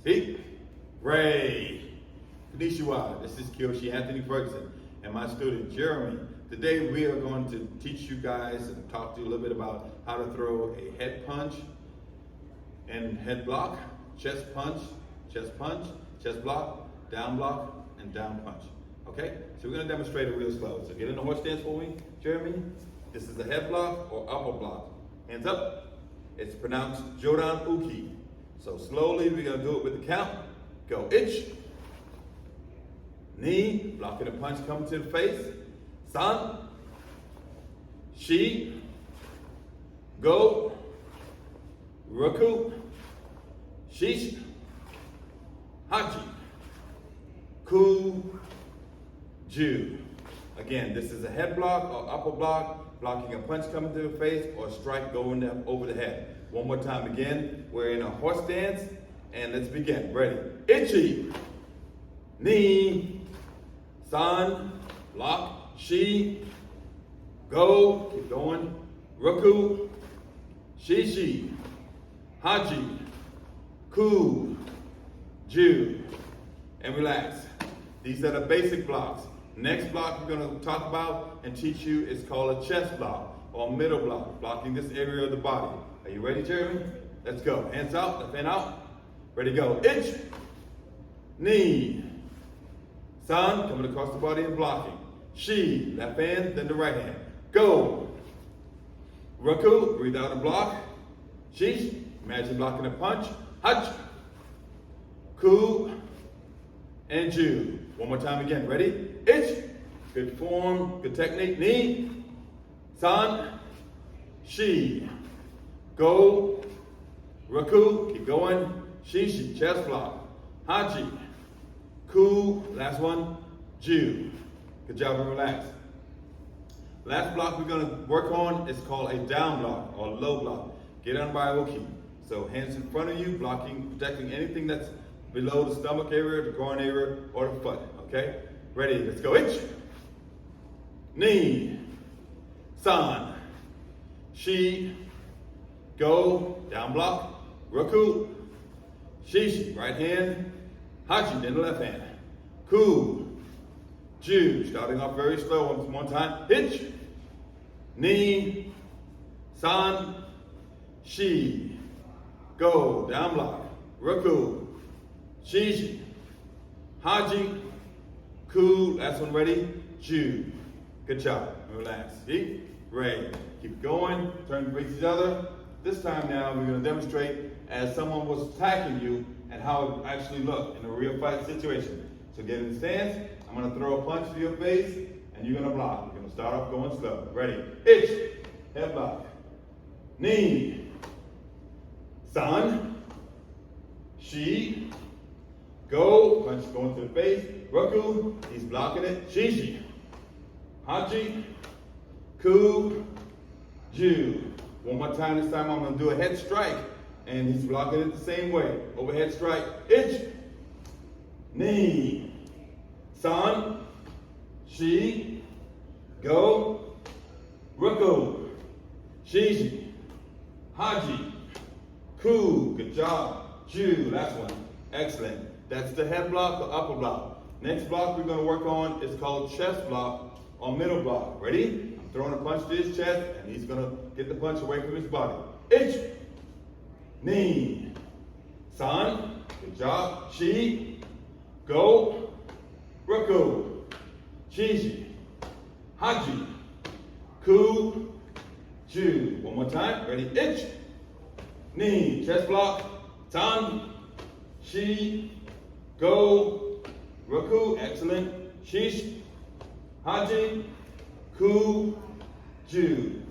See? Ray. Konnichiwa. This is Kyoshi Anthony Ferguson and my student Jeremy. Today we are going to teach you guys and talk to you a little bit about how to throw a head punch and head block, chest punch, chest block, and down punch. Okay? So we're going to demonstrate it real slow. So get in the horse stance for me, Jeremy. This is a head block or upper block. Hands up. It's pronounced Jodan Uki. So slowly we're going to do it with the count. Go. Ich. Knee. Blocking a punch coming to the face. San. Shi. Go. Raku. Shish. Hachi. Ku. Ju. Again, this is a head block or upper block, blocking a punch coming to the face or a strike going over the head. One more time again. We're in a horse stance, and let's begin. Ready? Ichi. Knee. San. Block. Shi. Go. Keep going. Raku. Shishi. Haji. Ku. Ju. And relax. These are the basic blocks. Next block we're going to talk about and teach you is called a chest block or middle block, blocking this area of the body. Are you ready, Jeremy? Let's go. Hands out, left hand out. Ready, go. Ich. Knee. San, coming across the body and blocking. Shi, left hand, then the right hand. Go. Raku, breathe out and block. Shish, imagine blocking a punch. Hach. Ku. And Ju. One more time again. Ready? Ich. Good form, good technique. Knee. San. Shi. Go. Raku. Keep going. Shishi. Chest block. Hachi. Ku. Last one. Ju. Good job and relax. Last block we're going to work on is called a down block or low block. Get on by Oki. So hands in front of you, blocking, protecting anything that's below the stomach area, the groin area, or the foot. Okay? Ready? Let's go. Ich. Knee. San. Shi. Go. Down block. Raku. Shishi. Right hand. Hachi. Then the left hand. Ku. Ju. Starting off very slow. One more time. Ich. Knee. San. Shi. Go. Down block. Raku. Shishi. Haji. Ku. Last one ready. Ju. Good job. Relax. See? Great. Keep going. Turn to face each other. This time now we're going to demonstrate as someone was attacking you and how it actually looked in a real fight situation. So get in the stance. I'm going to throw a punch to your face and you're going to block. You're going to start off going slow. Ready? Ich. Head block. Knee. San. Shi. Go. Punch going to the face. Raku. He's blocking it. Shishi. Hachi. Ku. Ju. One more time. This time I'm going to do a head strike. And he's blocking it the same way. Overhead strike. Ich. Knee. San. Shi. Go. Raku. Shishi. Haji. Ku. Good job. Ju. Last one. Excellent. That's the head block or upper block. Next block we're going to work on is called chest block or middle block. Ready? I'm throwing a punch to his chest and he's going to get the punch away from his body. Ich. Knee. San. Good job. Shi. Go. Raku. Shishi. Haji. Ku. Ju. One more time. Ready? Ich. Knee. Chest block. San. Shi. Go. Raku. Excellent. Shish. Haji. Ku. Ju.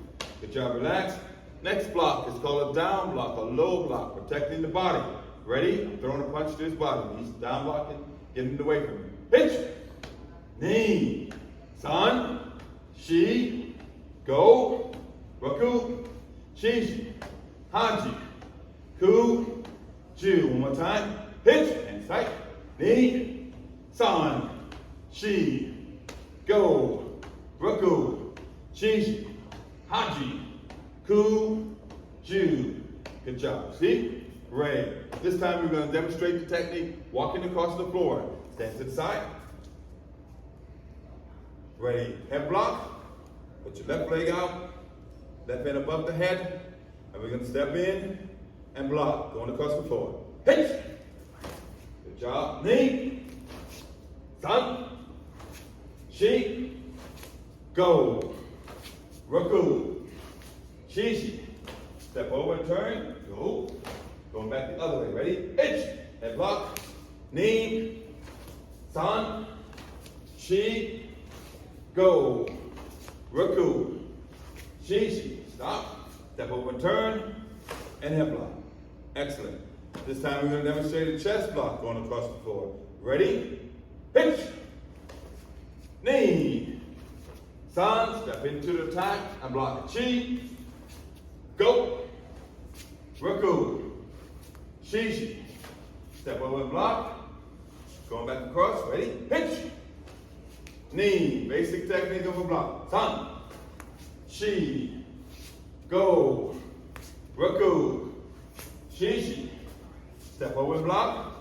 Good job. Relax. Next block is called a down block, a low block, protecting the body. Ready? I'm throwing a punch to his body. He's down blocking, getting it away from him. Pitch. Knee. San. Shi. Go. Raku. Shishi. Haji. Ku. Ju. One more time. Pitch. And sight. Knee. San. Shi. Go. Raku. Shishi. Haji. Ku. Ju. Good job. See? Great. This time we're going to demonstrate the technique walking across the floor. Stand to the side. Ready. Head block. Put your left leg out. Left hand above the head. And we're going to step in and block. Going across the floor. Hitch. Good job. Knee. San. Shi. Go. Raku. Shishi. Step over and turn. Go. Going back the other way. Ready? Hitch. Head block. Knee. San. Shi. Go. Raku. Shishi. Stop. Step over and turn. And head block. Excellent. This time we're going to demonstrate a chest block going across the floor. Ready? Hitch. Knee. San. Step into the attack and block it. Chi. Go. Raku. Shishi. Step over and block. Going back across. Ready? Hitch. Knee. Basic technique of a block. San. Shi. Go. Raku. Shishi. Step over and block.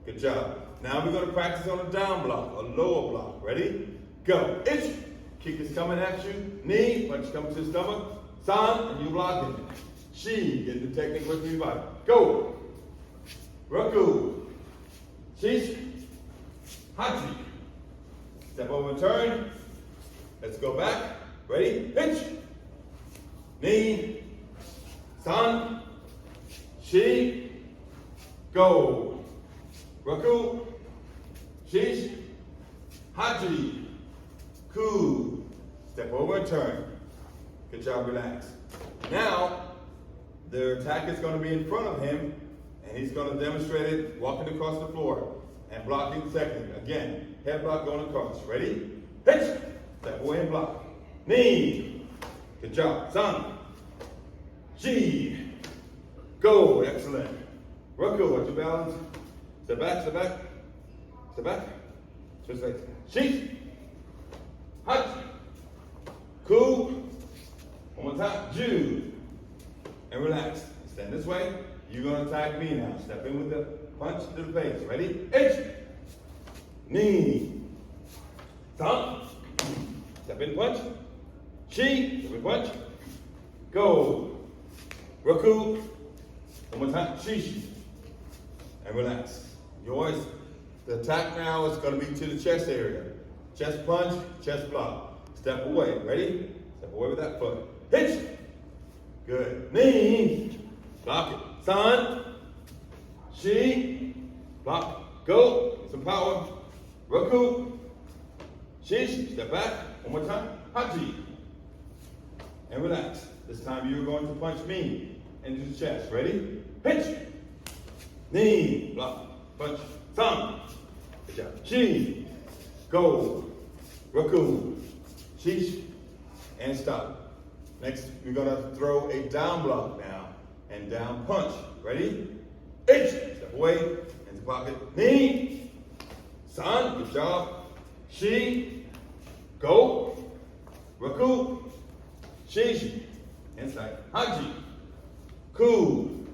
Good job. Now we're going to practice on a down block, a lower block. Ready? Go. Itch. Kick is coming at you. Knee. Punch comes to the stomach. San. And you block it. Shi. Get the technique with your body. Go. Raku. Shishi. Hachi. Step over and turn. Let's go back. Ready? Hitch. Knee. San. Shi. Go. Raku. Shish. Hachi. Ku. Step over and turn. Good job, relax. Now, the attack is going to be in front of him, and he's going to demonstrate it walking across the floor and blocking second. Again, head block going across. Ready? Hitch. Step away and block. Knee. Good job. San. Shi. Go. Excellent. Raku. Watch your balance. Step back, step back. Step back. Switch legs. Shi. Hut. Ku. One more time. Ju. And relax. Stand this way. You're going to attack me now. Step in with the punch to the face. Ready? H. Knee. Thump. Step in punch. Chi. Step in punch. Go. Raku. One more time. Shishi. And relax. Yours. The attack now is going to be to the chest area. Chest punch, chest block. Step away. Ready? Step away with that foot. Hitch. Good. Knee. Block it. San. Shi. Block. Go. Get some power. Raku. Shish. Step back. One more time. Hachi. And relax. This time you're going to punch me into the chest. Ready? Hitch. Knee. Block. Punch. San. Good job. Shi. Go. Raku. Shish. And stop. Next, we're going to throw a down block now. And down punch. Ready? H. Step away. Into pocket. Knee. San. Good job. Shi. Go. Raku. Shishi. Inside. Haji. Ku.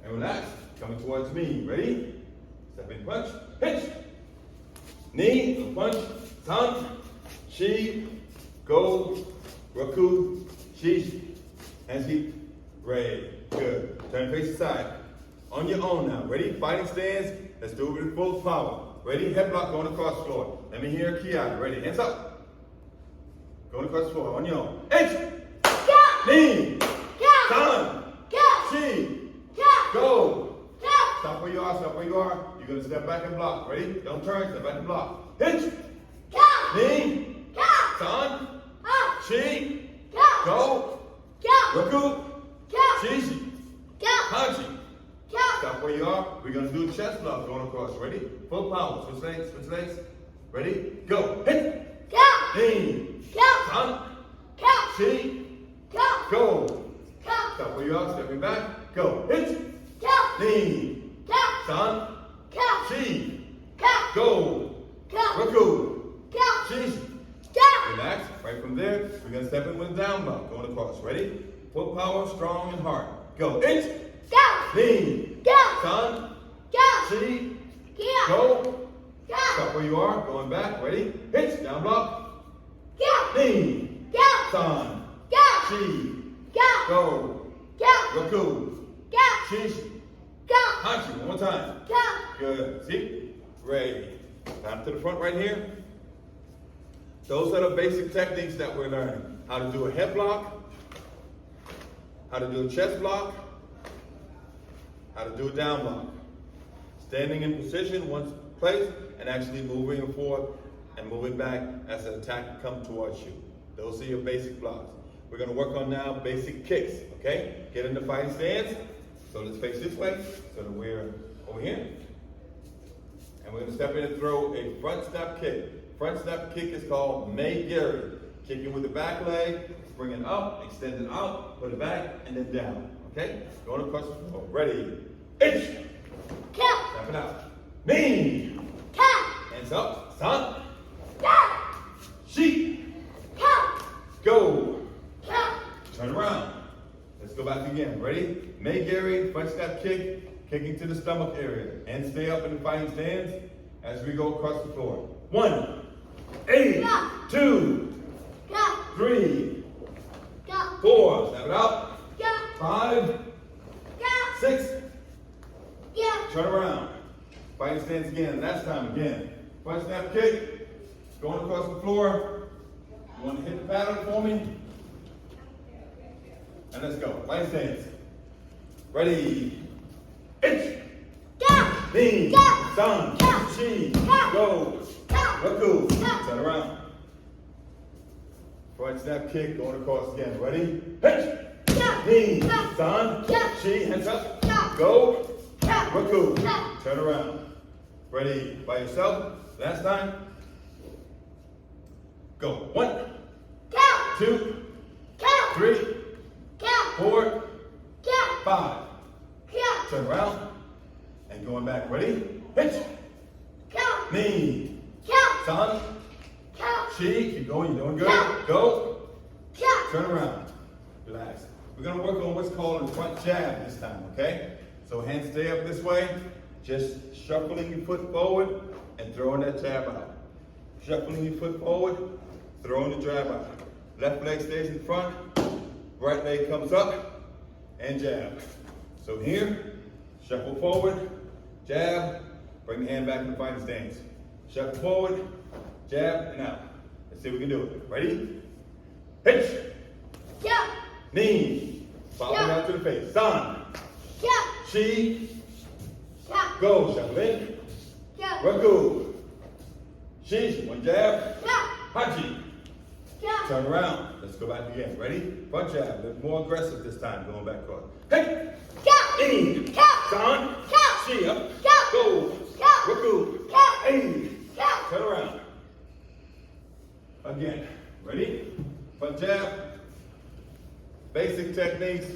And relax. Coming towards me. Ready? Step in punch. Hitch. Knee. Punch. San. Shi. Go. Raku. Shishi. Hands deep. Great. Good. Turn face aside. On your own now. Ready? Fighting stance. Let's do it with full power. Ready? Head block going across the floor. Let me hear a key out. Ready? Hands up. Going across the floor. On your own. H. Knee. San. Shi. Go. Stop where you are. Stop where you are. You're going to step back and block. Ready? Don't turn. Step back and block. Hitch. Knee. San. Shi. Go. Raku. Shishi. Hachi. Stop where you are. We're going to do chest block going across. Ready? Full power. Switch legs. Switch legs. Ready? Go. Hit. Knee. San. Shi. Go. Stop where you are. Stepping back. Go. Hit. Knee. San. Shi. Go. Raku. Shishi. Relax. Right from there, we're going to step in with a down block going across. Ready? Full power, strong and hard. Go. Hit. Knee. Go. Sun. Go. Chi. Go. Go. Go. Stop where you are. Going back. Ready? Hitch. Down block. Go. Knee. Go. Sun. Go. Chi. Go. Go. Go. Raku. Go. Shishi. Go. Hachi. One more time. Go. Good. See? Ready. Time to the front right here. Those are the basic techniques that we're learning. How to do a head block, how to do a chest block, how to do a down block. Standing in position, one place, and actually moving forward and moving back as an attack comes towards you. Those are your basic blocks. We're going to work on now basic kicks, okay? Get in the fighting stance. So let's face this way, so that we're over here. And we're going to step in and throw a front step kick. Front step kick is called Mae-Geri. Kicking with the back leg, bring it up, extend it out, put it back, and then down. Okay? Going across the floor. Ready? Itch! Go. Step it out. Knee! Go. Hands up. Sun. Go. Sheep. Go. Go. Go. Turn around. Let's go back again. Ready? Mae-Geri, front step kick, kicking to the stomach area. And stay up in the fighting stance as we go across the floor. 1, 8, Go. 2, Go. 3, Go. 4. Step it out. Go. 5, Go. 6. Go. Turn around. Fighting stance again. Last time again. Front snap kick. Going across the floor. You want to hit the pattern for me? And let's go. Fighting stance. Ready. Itch. Go. Knee. Go. Sun. Go. Chi. Go. Go. Go. Raku. Go. Turn around. Front snap kick. Going across again. Ready. Hitch. Go. Knee. Go. Sun. Go. Chi. Hands up. Go. Go. Go. Raku. Go. Turn around. Ready by yourself. Last time. Go. 1, Go. 2, Go. 3, Go. 4, Go. 5. Go. Turn around. And going back. Ready? Hitch. Go. Knee. Go. Sun. Go. Chi. Keep going. You're doing good. Go. Go. Turn around. Relax. We're going to work on what's called a front jab this time, okay? So hands stay up this way. Just shuffling your foot forward and throwing that jab out. Shuffling your foot forward, throwing the jab out. Left leg stays in front, right leg comes up, and jab. So here, shuffle forward, jab, bring the hand back in the fighting stance. Shuffle forward, jab, and out. Let's see if we can do it. Ready? Hitch. Go. Knee. Follow Yeah. down to the face. Sun. Go. Chi. Go. Go. Shuffle in. Go. Raku. Shish. One jab. Go. Hachi. Go. Turn around. Let's go back again. Ready? Front jab. A little more aggressive this time. Going back across. Hey. Go. In. Go. Sun. Go. Chi. Up. Go. Go. Go. Raku. Go. Hey. Go. Turn around. Again. Ready? Front jab. Basic techniques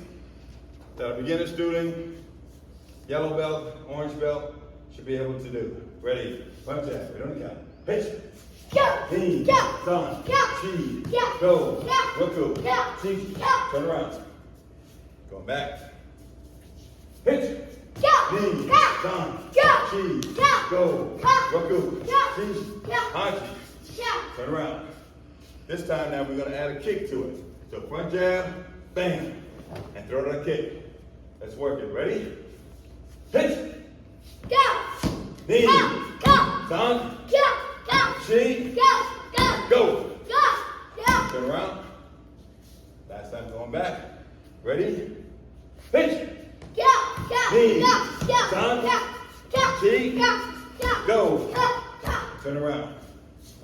that a beginner student, yellow belt, orange belt should be able to do. Ready? Front jab. We don't count. Pitch. Go. Knee. Go. Sun. Go. Chi. Go. Go. Go. Raku. Go. Chi. Go. Turn around. Going back. Pitch. Go. Knee. Go. Sun. Go. Chi. Go. Go. Go. Raku. Go. Chi. Go. Hachi. Go. Turn around. This time now we're going to add a kick to it. So front jab, bam, and throw that kick. Let's work it. Ready? Pitch. Go. Knee. Go. Go. Sun. Go. Go. Chi. Go. Go. Go. Go. Go. Turn around. Last time going back. Ready? Pitch. Go. Go. Knee. Go. Go. Sun. Go. Go. Chi. Go. Go. Go. Go. Go. Turn around.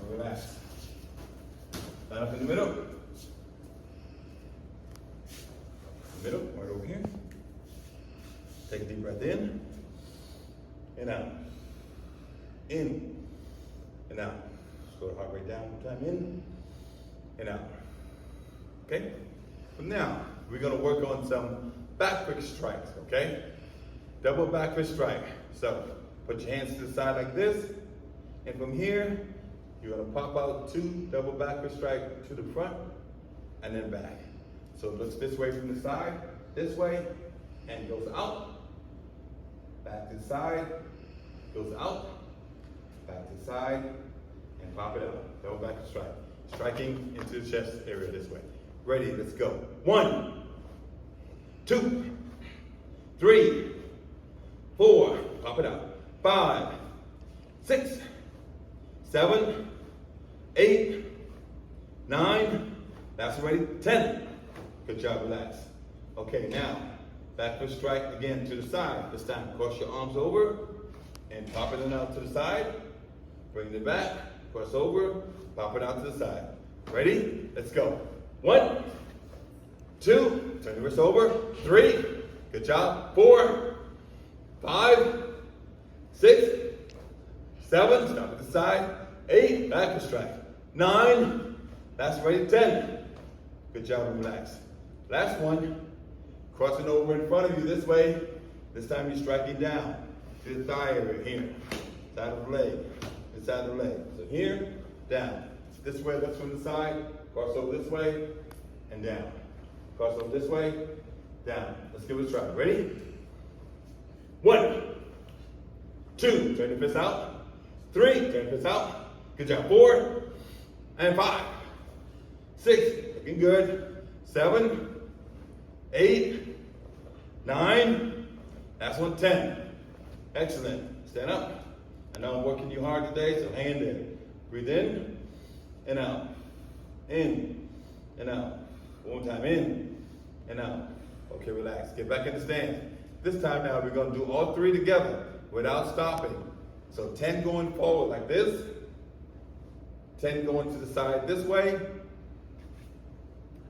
And relax. Line up in the middle. Middle, right over here. Take a deep breath in and out. In and out. Slow the heart rate down one time. In and out. Okay? From now, we're going to work on some back fist strikes, okay? Double back fist strike. So, put your hands to the side like this. And from here, you're going to pop out 2 double back fist strike to the front and then back. So it looks this way from the side, this way, and goes out back to the side, goes out, back to the side, and pop it out. Double back to strike. Striking into the chest area this way. Ready, let's go. 1, 2, 3, 4, pop it out. 5, 6, 7, 8, 9, that's ready, 10. Good job, relax. Okay, now, back for strike again to the side. This time, cross your arms over and pop it out to the side. Bring it back, cross over, pop it out to the side. Ready? Let's go. 1, 2, turn the wrist over. 3, good job. 4, 5, 6, 7, stop at the side. 8, back for strike. 9, that's ready. 10. Good job, relax. Last one, crossing over in front of you this way. This time you're striking down to the thigh area here. Side of the leg, this side of the leg. So here, down. This way, that's from the side. Cross over this way, and down. Cross over this way, down. Let's give it a try. Ready? 1, 2, turn the fist out. 3, turn the fist out. Good job. 4, and 5, 6, looking good. 7, 8, 9, that's 1, 10. Excellent. Stand up. I know I'm working you hard today, so hang in there. Breathe in and out. In and out. One more time. In and out. Okay, relax. Get back in the stance. This time now we're going to do all 3 together without stopping. So 10 going forward like this. 10 going to the side this way.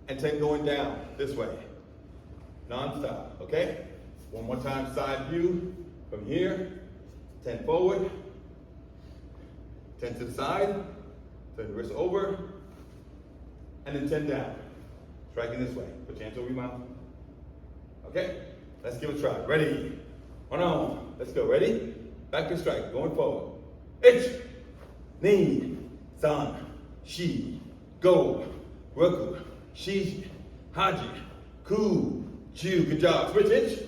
And 10 going down this way. Non-stop, okay? One more time, side view from here. 10 forward. 10 to the side. Turn the wrist over. And then 10 down. Striking this way. Put your hands over your mouth. Okay? Let's give it a try. Ready? 1 on. Let's go. Ready? Back to strike. Going forward. Ich. Ni. San. Shi. Go. Roku. Shi. Haji. Ku. Ju. Good job. Switch ich.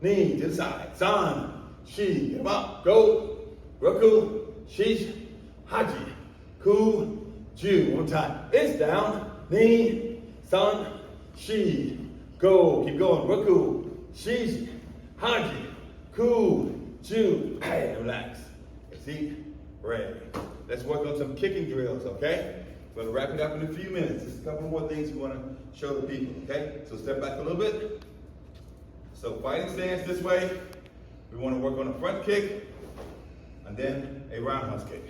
Ni to the side. San. Shi. Come up. Go. Roku. Shi. Haji. Ku. Ju. One time. It's down. Ni. San. Shi. Go. Keep going. Roku. Shi. Haji. Ku. Ju. Hey, relax. See? Ready. Let's work on some kicking drills, okay? We're gonna wrap it up in a few minutes. There's a couple more things we wanna show the people, okay? So step back a little bit. So fighting stance this way. We wanna work on a front kick and then a roundhouse kick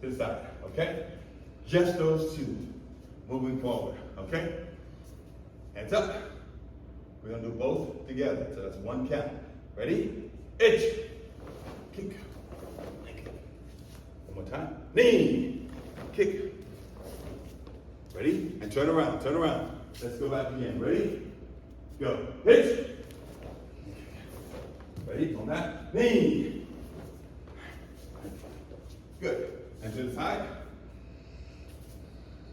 to the side, okay? Just those 2 moving forward, okay? Hands up. We're gonna do both together. So that's 1 count. Ready? Ich. Kick. One more time. Knee. Kick. Ready? And turn around. Turn around. Let's go back again. Ready? Go. Hitch. Ready? On that. Knee. Good. And to the side.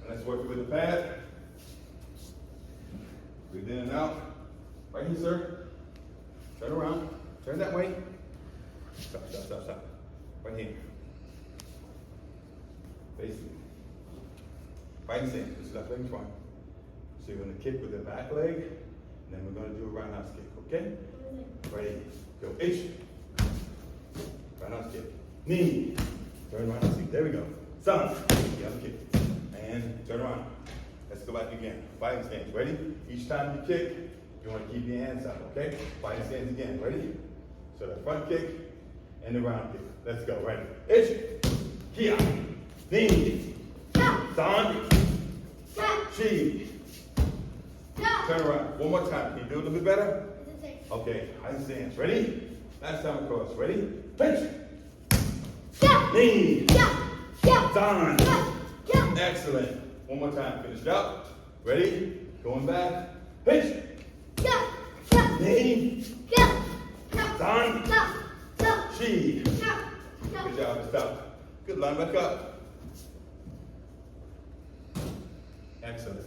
And let's work with the pad. Breathe in and out. Right here, sir. Turn around. Turn that way. Stop, stop, stop, stop. Right here. Face me. Fighting stance. This is left leg in front. So you're going to kick with the back leg, and then we're going to do a roundhouse kick, okay? Ready? Go. H. Roundhouse kick. Knee. Turn roundhouse kick. There we go. Sun. The other kick. And turn around. Let's go back again. Fighting stance. Ready? Each time you kick, you want to keep your hands up, okay? Fighting stance again. Ready? So the front kick and the round kick. Let's go. Ready? H. Kia. Knee. San. Chi. Turn around. One more time. Can you do a little bit better? Okay. High stance. Ready? Last time across. Ready? Pinch. Knee. San. Excellent. One more time. Finished up. Ready? Going back. Pinch. Knee. San. Chi. Good job. Stop. Good. Line back up. Excellent.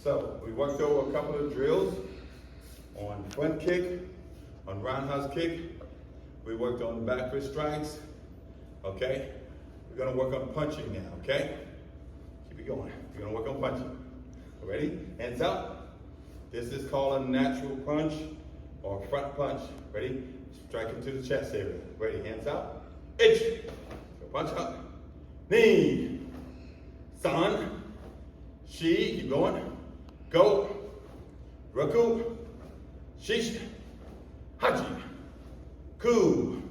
So we worked over a couple of drills on front kick, on roundhouse kick, We worked on back fist strikes. Okay? We're gonna work on punching now, okay? Keep it going. We're gonna work on punching. Ready? Hands up. This is called a natural punch or front punch. Ready? Strike into the chest area. Ready? Hands up. Itch. Punch up. Knee. San. Shi. Keep going. Go. Raku. Shish. Haji. Ku.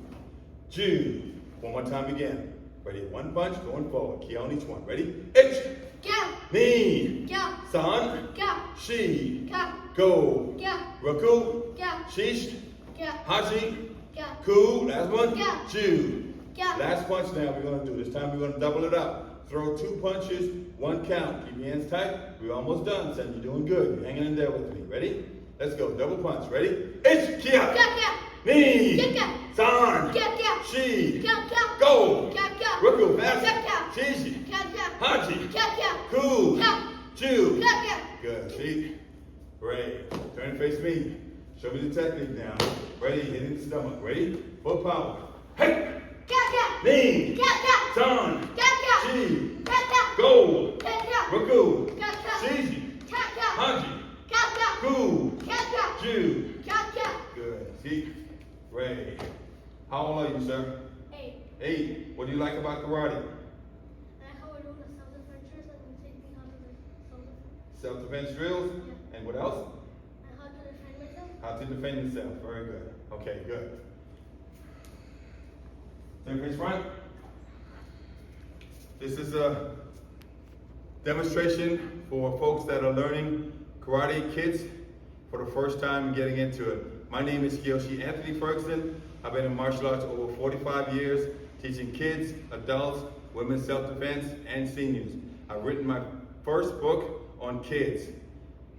Ju. One more time again. Ready? One punch going forward. Key on each one. Ready? Itch. Go. Knee. Go. San. Go. Shi. Go. Go. Go. Raku. Go. Shish. Go. Haji. Go. Ku. Last one. Yeah. Ju. Go. Last punch now we're going to do. This time we're going to double it up. Throw 2 punches, 1 count. Keep your hands tight. We're almost done, son. You're doing good. You're hanging in there with me. Ready? Let's go. Double punch. Ready? Itch. Kia. Go. Go. Knee. Go. Go. San. Go. Go. Shi. Go. Go. Go. Go. Go. Ruku. Go. Fast. Go. Shishi. Go. Go. Haji. Go. Go. Ku. Go. Ju. Go. Go. Good. See? Great. Turn and face me. Show me the technique now. Ready? Hitting the stomach. Ready? Full power. Hey. Go. Go. Knee. Go. Go. San. Go. Go. Shi. Go. Go. Go. Go. Go. Raku. Go. Go. Shishi. Go. Go. Haji. Go. Go. Ku. Go. Go. Ju. Go. Go. Good. See? Great. How old are you, sir? 8. 8. What do you like about karate? How we're doing the self-defense and taking how to self-defense. Self-defense drills? Yeah. And what else? And how to defend myself. How to defend yourself. Very good. Okay, good. Turn face front. This is a demonstration for folks that are learning karate, kids, for the first time getting into it. My name is Kiyoshi Anthony Ferguson. I've been in martial arts over 45 years, teaching kids, adults, women's self-defense, and seniors. I've written my first book on kids,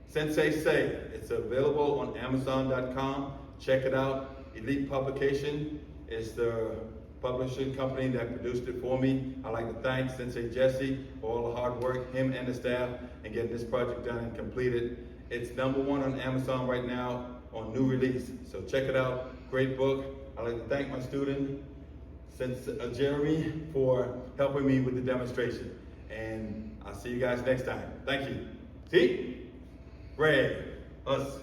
Sensei Say. It's available on Amazon.com. Check it out. Elite Publication is the publishing company that produced it for me. I'd like to thank Sensei Jesse for all the hard work, him and the staff, in getting this project done and completed. It's #1 on Amazon right now on new release. So check it out. Great book. I'd like to thank my student, Jeremy, for helping me with the demonstration. And I'll see you guys next time. Thank you. See? Ray, us.